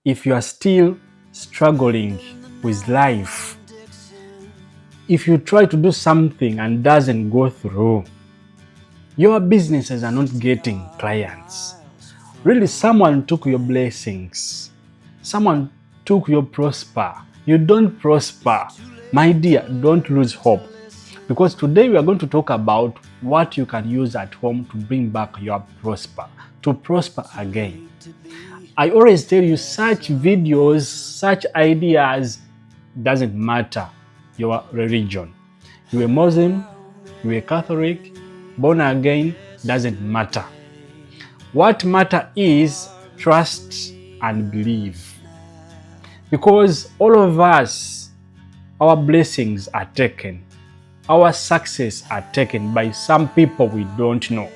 if you are still struggling with life, if you try to do something and doesn't go through, your businesses are not getting clients. Really, someone took your blessings. Someone took your prosper. You don't prosper. My dear, don't lose hope. Because today we are going to talk about what you can use at home to bring back your prosper, to prosper again. I always tell you, such videos, such ideas, doesn't matter your religion. You are Muslim, you are Catholic, born again, doesn't matter. What matters is trust and believe. Because all of us, our blessings are taken. Our success are taken by some people we don't know.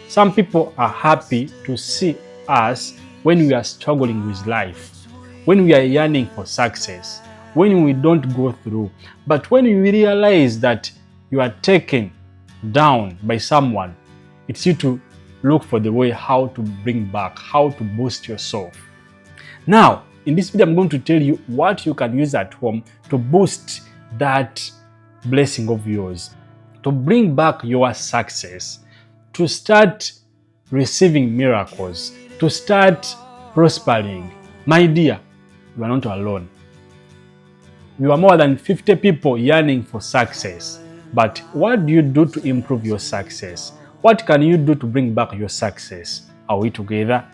Some people are happy to see us when we are struggling with life, when we are yearning for success, when we don't go through. But when you realize that you are taken down by someone, it's you to look for the way how to bring back, how to boost yourself. Now, in this video, I'm going to tell you what you can use at home to boost that blessing of yours, to bring back your success, to start receiving miracles, to start prospering. My dear, you are not alone. You are more than 50 people yearning for success. But what do you do to improve your success? What can you do to bring back your success? Are we together?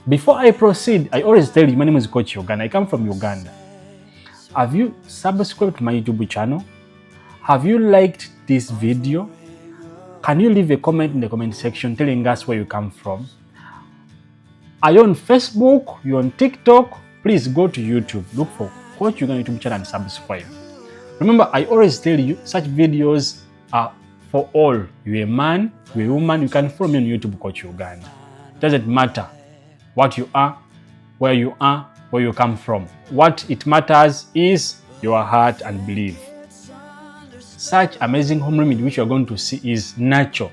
Before I proceed, I always tell you, my name is Coach Uganda. I come from Uganda. Have you subscribed to my YouTube channel? Have you liked this video? Can you leave a comment in the comment section telling us where you come from? Are you on Facebook? You're on TikTok? Please go to YouTube. Look for Coach Uganda YouTube channel and subscribe. Remember, I always tell you, such videos are for all. You're a man, you're a woman, you can follow me on YouTube, Coach Uganda. It doesn't matter what you are, where you come from. What it matters is your heart and belief. Such amazing home remedy which you're going to see is natural.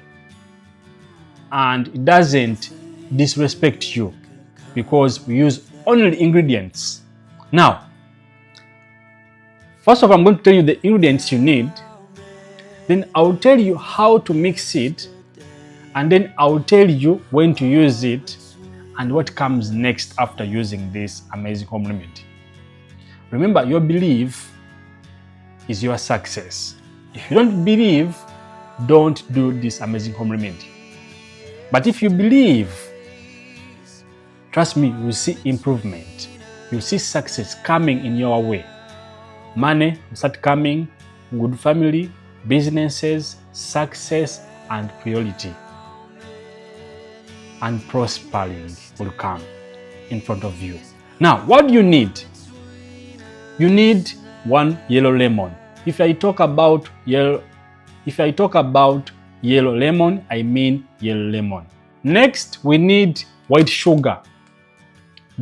And it doesn't disrespect you because we use only ingredients. Now, first of all, I'm going to tell you the ingredients you need. Then I'll tell you how to mix it. And then I'll tell you when to use it and what comes next after using this amazing home remedy. Remember, your belief is your success. If you don't believe, don't do this amazing home remedy. But if you believe, trust me, you'll see improvement. You'll see success coming in your way. Money will start coming, good family, businesses, success, and priority. And prospering will come in front of you. Now, what do you need? You need one yellow lemon. If I talk about yellow lemon, I mean yellow lemon. Next, we need white sugar.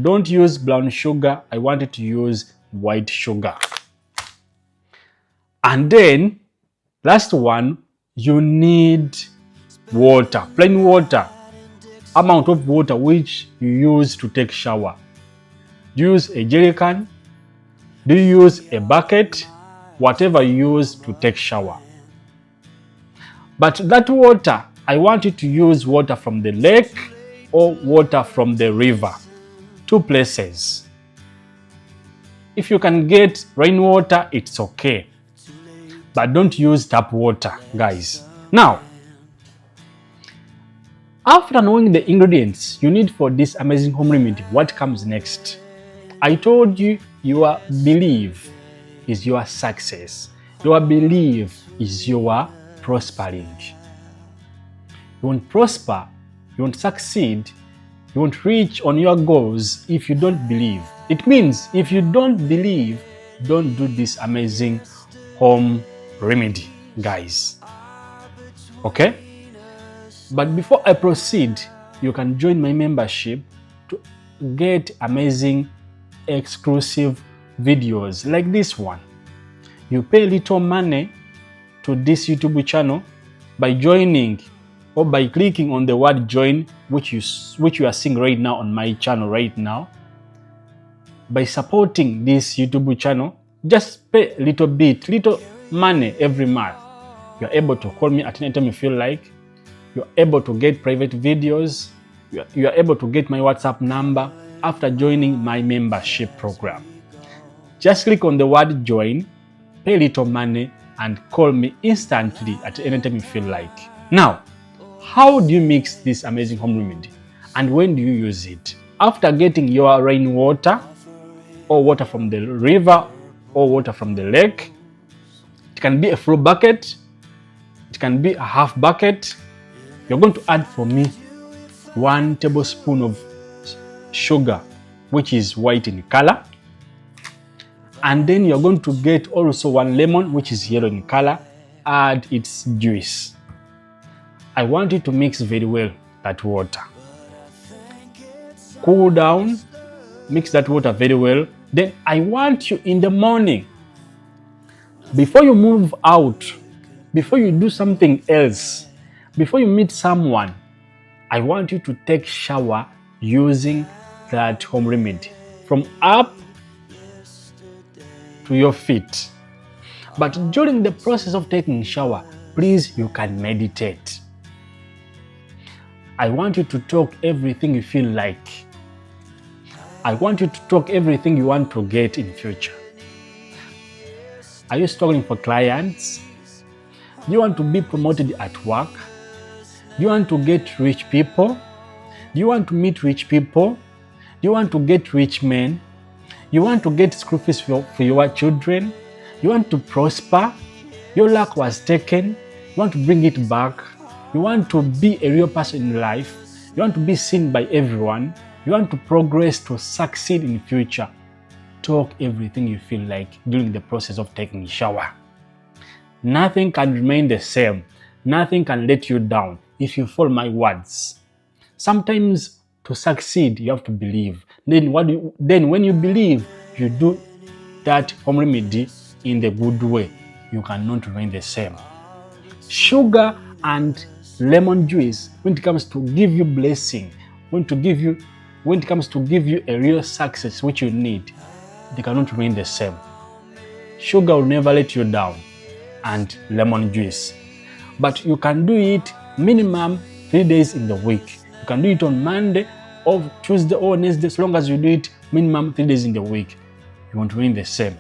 Don't use brown sugar. I wanted to use white sugar. And then, last one, you need water, plain water. Amount of water which you use to take shower. Do you use a jerry can? Do you use a bucket? Whatever you use to take shower. But that water, I want you to use water from the lake or water from the river. Two places. If you can get rainwater, it's okay. But don't use tap water, guys. Now, after knowing the ingredients you need for this amazing home remedy, what comes next? I told you your belief is your success. Your belief is your prospering. You won't prosper, you won't succeed, you won't reach on your goals if you don't believe. It means if you don't believe, don't do this amazing home remedy, guys. Okay? But before I proceed, you can join my membership to get amazing exclusive videos like this one. You pay little money to this YouTube channel by joining or by clicking on the word join, which you are seeing right now on my channel right now. by supporting this YouTube channel. Just pay a little money every month. You're able to call me at any time you feel like. You're able to get private videos. You're able to get my WhatsApp number after joining my membership program. Just click on the word join, pay little money, and call me instantly at any time you feel like. Now, how do you mix this amazing home remedy? And when do you use it? After getting your rainwater, or water from the river, or water from the lake, it can be a full bucket, it can be a half bucket. You're going to add for me 1 tablespoon of sugar, which is white in color. And then you're going to get also 1 lemon, which is yellow in color. Add its juice. I want you to mix very well that water. Cool down, mix that water very well. Then I want you in the morning, before you move out, before you do something else, before you meet someone, I want you to take shower using that home remedy from up to your feet. But during the process of taking shower, please, you can meditate. I want you to talk everything you feel like. I want you to talk everything you want to get in future. Are you struggling for clients? Do you want to be promoted at work? Do you want to get rich people? Do you want to meet rich people? Do you want to get rich men? You want to get school fees for your children? You want to prosper? Your luck was taken. You want to bring it back? You want to be a real person in life? You want to be seen by everyone? You want to progress to succeed in the future? Talk everything you feel like during the process of taking a shower. Nothing can remain the same. Nothing can let you down if you follow my words. Sometimes to succeed, you have to believe. Then when you believe, you do that home remedy in the good way, you cannot remain the same. Sugar and lemon juice, when it comes to give you blessing, when it comes to give you a real success which you need, they cannot remain the same. Sugar will never let you down, and lemon juice. But you can do it minimum 3 days in the week. You can do it on Monday or Tuesday or Wednesday, as long as you do it minimum 3 days in the week. You won't remain the same.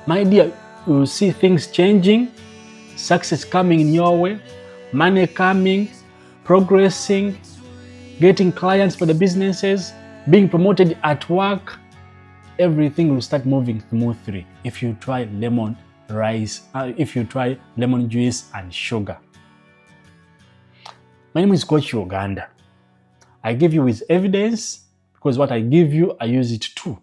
My dear, you will see things changing, success coming in your way, money coming, progressing, getting clients for the businesses, being promoted at work. Everything will start moving smoothly if you try lemon juice and sugar. My name is Coach Uganda. I give you with evidence because what I give you, I use it too.